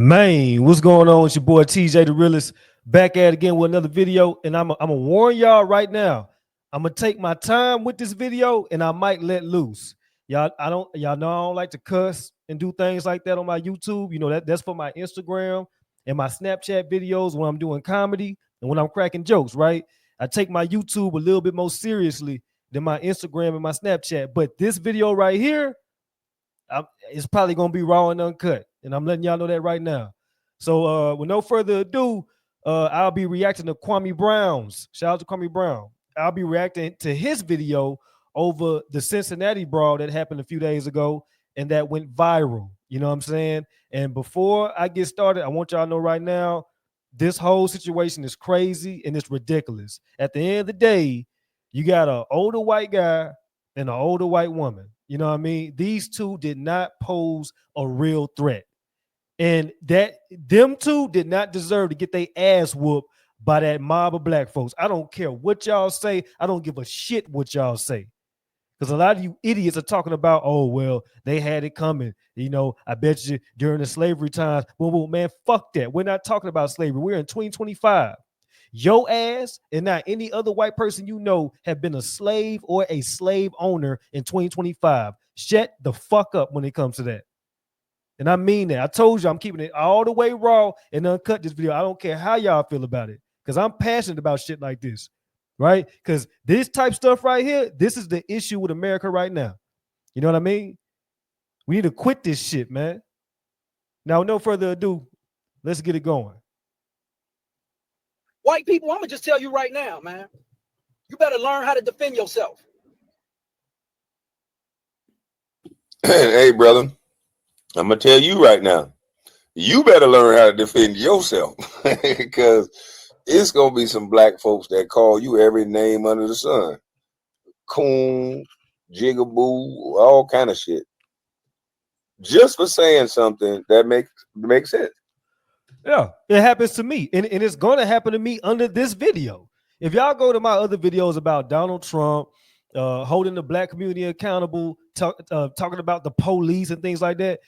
Man, what's going on? It's your boy TJTheRealist back at it again with another video. And I'm gonna warn y'all right now. I'm gonna take my time with this video and I might let loose. Y'all know I don't like to cuss and do things like that on my YouTube. You know, that's for my Instagram and my Snapchat videos when I'm doing comedy and when I'm cracking jokes, right? I take my YouTube a little bit more seriously than my Instagram and my Snapchat. But this video right here, it's probably gonna be raw and uncut, and I'm letting y'all know that right now. So with no further ado, I'll be reacting to Kwame Brown's. Shout out to Kwame Brown. I'll be reacting to his video over the Cincinnati Brawl that happened a few days ago and that went viral. You know what I'm saying? And before I get started, I want y'all to know right now, this whole situation is crazy and it's ridiculous. At the end of the day, you got an older white guy and an older white woman. You know what I mean? These two did not pose a real threat. And that them two did not deserve to get their ass whooped by that mob of black folks. I don't care what y'all say. I don't give a shit what y'all say. Because a lot of you idiots are talking about, oh, well, they had it coming. You know, I bet you during the slavery times. Well, man, fuck that. We're not talking about slavery. We're in 2025. Your ass and not any other white person you know have been a slave or a slave owner in 2025. Shut the fuck up when it comes to that. And I mean that. I told you I'm keeping it all the way raw and uncut this video. I don't care how y'all feel about it because I'm passionate about shit like this, right? Because this type stuff right here, this is the issue with America right now. You know what I mean? We need to quit this shit, man. Now, with no further ado, let's get it going. White people, I'm going to just tell you right now, man. You better learn how to defend yourself. Hey, brother, I'm going to tell you right now, you better learn how to defend yourself because it's going to be some black folks that call you every name under the sun. Coon, jigaboo, all kind of shit. Just for saying something that makes sense. Yeah, it happens to me. And it's going to happen to me under this video. If y'all go to my other videos about Donald Trump, holding the black community accountable, talking about the police and things like that,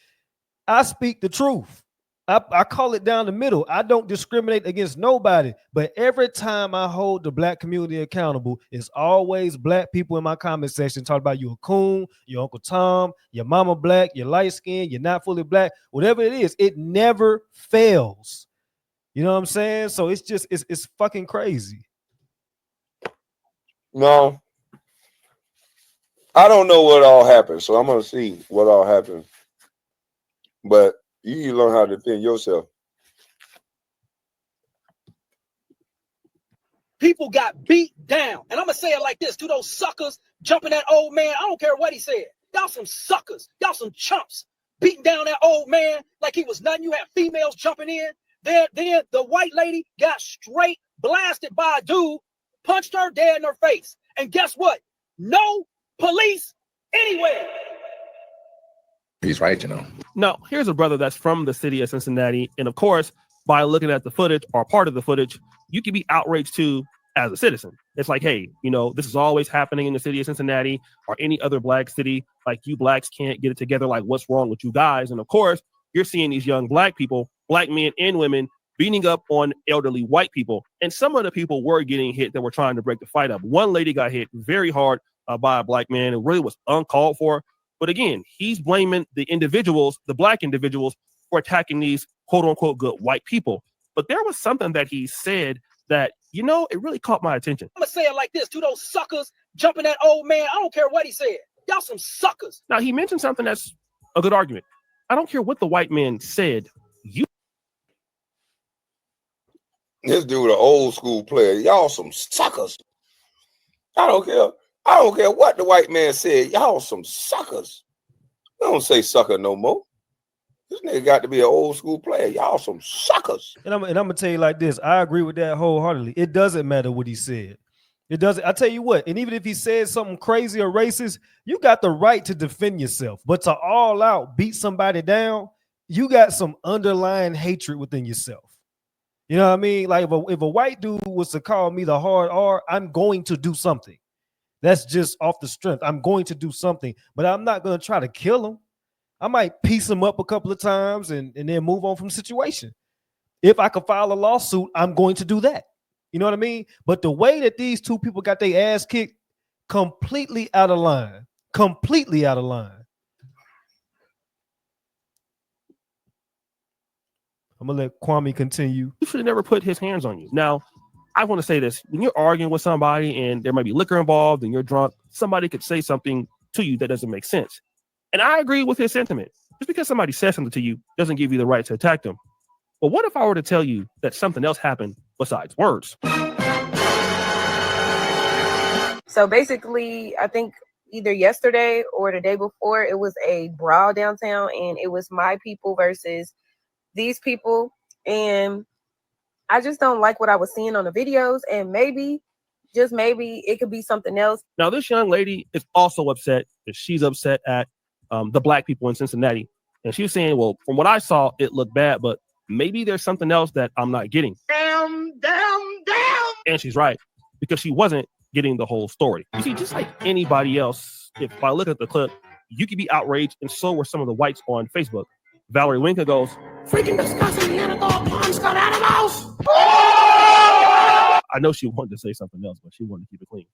I speak the truth. I call it down the middle. I don't discriminate against nobody. But every time I hold the black community accountable, it's always black people in my comment section talking about you a coon, your Uncle Tom, your mama black, you're light skinned, you're not fully black, whatever it is, it never fails. You know what I'm saying? So it's just, it's fucking crazy. No, I don't know what all happened. So I'm going to see what all happened. But you need to learn how to defend yourself. People got beat down. And I'm going to say it like this to those suckers jumping that old man. I don't care what he said. Y'all some suckers. Y'all some chumps beating down that old man like he was nothing. You had females jumping in. Then the white lady got straight blasted by a dude, punched her dead in her face. And guess what? No police anywhere. He's right, you know. Now, here's a brother that's from the city of Cincinnati. And of course, by looking at the footage or part of the footage, you can be outraged too as a citizen. It's like, hey, you know, this is always happening in the city of Cincinnati or any other black city. Like, you blacks can't get it together. Like, what's wrong with you guys? And of course, you're seeing these young black people, black men and women, beating up on elderly white people. And some of the people were getting hit that were trying to break the fight up. One lady got hit very hard by a black man. It really was uncalled for. But again, he's blaming the individuals, the black individuals, for attacking these quote unquote good white people. But there was something that he said that, you know, it really caught my attention. I'm going to say it like this to those suckers jumping that old man. I don't care what he said. Y'all some suckers. Now, he mentioned something that's a good argument. I don't care what the white man said. This dude, an old school player. Y'all some suckers. I don't care. I don't care what the white man said. Y'all some suckers. I don't say sucker no more. This nigga got to be an old school player. Y'all some suckers. And I'm gonna tell you like this. I agree with that wholeheartedly. It doesn't matter what he said. It doesn't. I tell you what. And even if he said something crazy or racist, you got the right to defend yourself. But to all out beat somebody down, you got some underlying hatred within yourself. You know what I mean? Like if a white dude was to call me the hard R, I'm going to do something. That's just off the strength. I'm going to do something, but I'm not going to try to kill him. I might piece them up a couple of times and then move on from the situation. If I could file a lawsuit, I'm going to do that. You know what I mean? But the way that these two people got their ass kicked, completely out of line. Completely out of line. I'm gonna let Kwame continue. You should have never put his hands on you. Now, I want to say this: when you're arguing with somebody and there might be liquor involved and you're drunk, somebody could say something to you that doesn't make sense. And I agree with his sentiment. Just because somebody says something to you doesn't give you the right to attack them. But what if I were to tell you that something else happened besides words? So basically, I think either yesterday or the day before, it was a brawl downtown, and it was my people versus these people. And I just don't like what I was seeing on the videos, and maybe, just maybe, it could be something else. Now, this young lady is also upset. She's upset at the black people in Cincinnati. And she was saying, well, from what I saw, it looked bad, but maybe there's something else that I'm not getting. Damn. And she's right, because she wasn't getting the whole story. You see, just like anybody else, if I look at the clip, you could be outraged, and so were some of the whites on Facebook. Valerie Winka goes, freaking disgusting Neanderthal pond got animals. I know she wanted to say something else, but she wanted to keep it clean.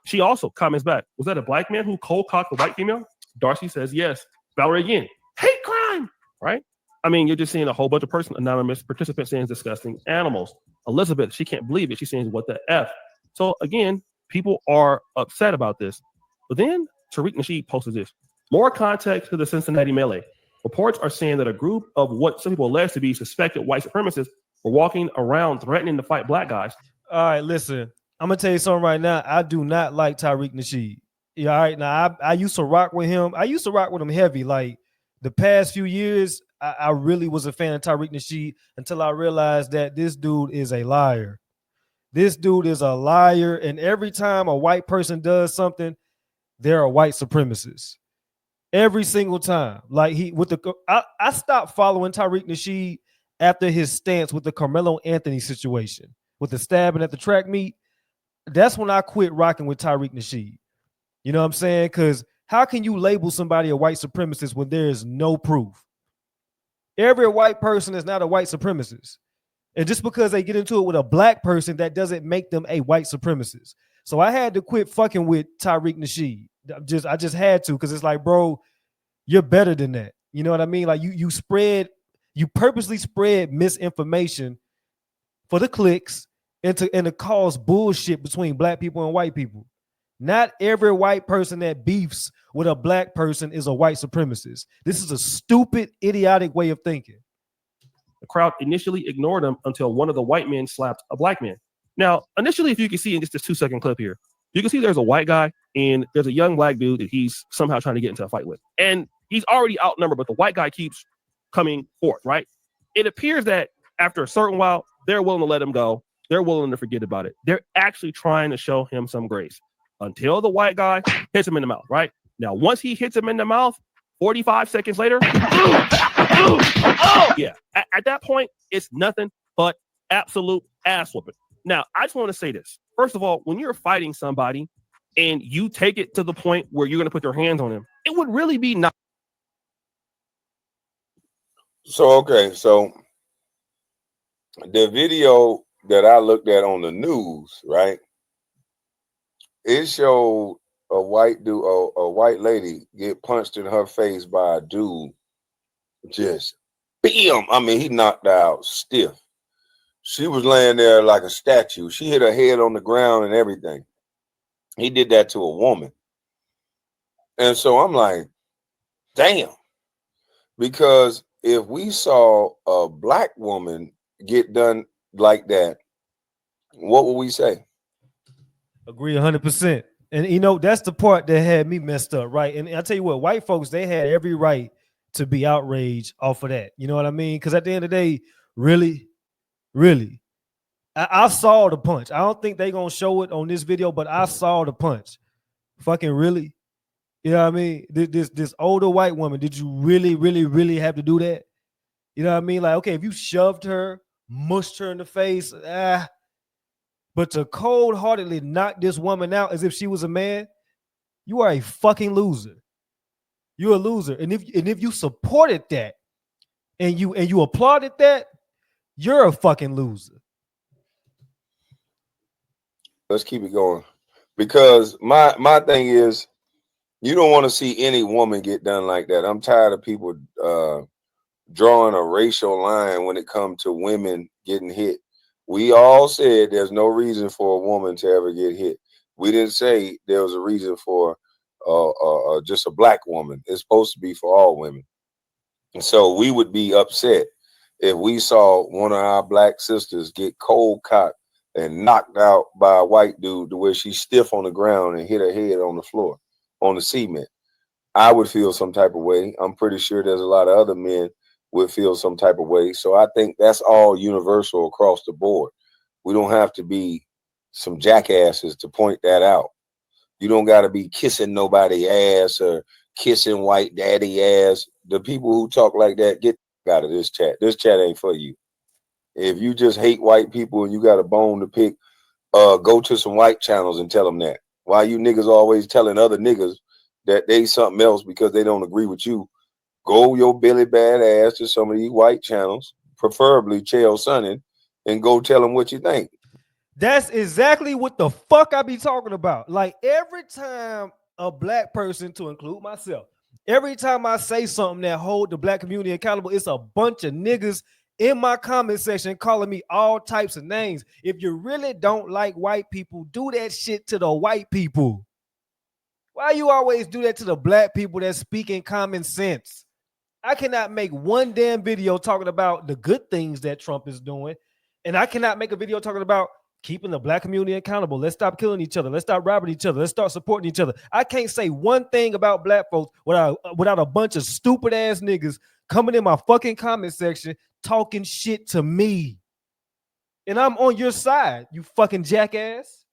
She also comments back, was that a black man who cold cocked the white female? Darcy says yes. Valerie again, hate crime, right? I mean, you're just seeing a whole bunch of anonymous participants saying disgusting animals. Elizabeth, she can't believe it. She's saying, what the F? So again, people are upset about this. But then Tariq Nasheed posted this. More context to the Cincinnati melee. Reports are saying that a group of what some people allege to be suspected white supremacists were walking around threatening to fight black guys. All right, listen. I'm gonna tell you something right now. I do not like Tariq Nasheed. Yeah, all right. Now I used to rock with him. I used to rock with him heavy. Like the past few years, I really was a fan of Tariq Nasheed until I realized that this dude is a liar. This dude is a liar, and every time a white person does something, they're a white supremacist. Every single time. Like I stopped following Tariq Nasheed after his stance with the Carmelo Anthony situation, with the stabbing at the track meet. That's when I quit rocking with Tariq Nasheed. You know what I'm saying? Because how can you label somebody a white supremacist when there is no proof? Every white person is not a white supremacist. And just because they get into it with a black person, that doesn't make them a white supremacist. So I had to quit fucking with Tariq Nasheed. I just had to, because it's like, bro, you're better than that. You know what I mean? Like you purposely spread misinformation for the clicks and to cause bullshit between black people and white people. Not every white person that beefs with a black person is a white supremacist. This is a stupid, idiotic way of thinking. The crowd initially ignored him until one of the white men slapped a black man. Now, initially, if you can see in just this 2-second clip here, you can see there's a white guy and there's a young black dude that he's somehow trying to get into a fight with. And he's already outnumbered, but the white guy keeps coming forth, right? It appears that after a certain while, they're willing to let him go. They're willing to forget about it. They're actually trying to show him some grace until the white guy hits him in the mouth, right? Now, once he hits him in the mouth, 45 seconds later, yeah, at that point, it's nothing but absolute ass whooping. Now, I just want to say this. First of all, when you're fighting somebody and you take it to the point where you're going to put your hands on him, it would really be not. So the video that I looked at on the news, right? It showed a white dude, a white lady get punched in her face by a dude. Just bam! I mean, he knocked her out stiff. She was laying there like a statue. She hit her head on the ground and everything. He did that to a woman. And so I'm like, damn. Because if we saw a black woman get done like that, what would we say? Agree 100%. And you know, that's the part that had me messed up, right? And I tell you what, white folks, they had every right to be outraged off of that. You know what I mean? Because at the end of the day, really, I saw the punch. I don't think they're going to show it on this video, but I saw the punch. Fucking really? You know what I mean? This older white woman, did you really have to do that? You know what I mean? Like, okay, if you shoved her, mushed her in the face, but to cold-heartedly knock this woman out as if she was a man, you are a fucking loser. you're a loser. And if you supported that and you applauded that, you're a fucking loser. Let's keep it going. Because my thing is, you don't want to see any woman get done like that. I'm tired of people drawing a racial line when it comes to women getting hit. We all said there's no reason for a woman to ever get hit. We didn't say there was a reason for just a black woman. It's supposed to be for all women. And so we would be upset if we saw one of our black sisters get cold cocked and knocked out by a white dude to where she's stiff on the ground and hit her head on the floor, on the cement. I would feel some type of way. I'm pretty sure there's a lot of other men would feel some type of way. So I think that's all universal across the board. We don't have to be some jackasses to point that out. You don't got to be kissing nobody ass or kissing white daddy ass. The people who talk like that, get out of this chat. This chat ain't for you. If you just hate white people and you got a bone to pick, go to some white channels and tell them that. Why you niggas always telling other niggas that they something else because they don't agree with you? Go your Billy Bad ass to some of these white channels, preferably Chael Sonnen, and go tell them what you think. That's exactly what the fuck I be talking about. Like every time a black person, to include myself, every time I say something that hold the black community accountable, it's a bunch of niggas in my comment section calling me all types of names. If you really don't like white people, do that shit to the white people. Why you always do that to the black people that's speaking common sense? I cannot make one damn video talking about the good things that Trump is doing, and I cannot make a video talking about keeping the black community accountable. Let's stop killing each other. Let's stop robbing each other. Let's start supporting each other. I can't say one thing about black folks without a bunch of stupid ass niggas coming in my fucking comment section talking shit to me. And I'm on your side, you fucking jackass.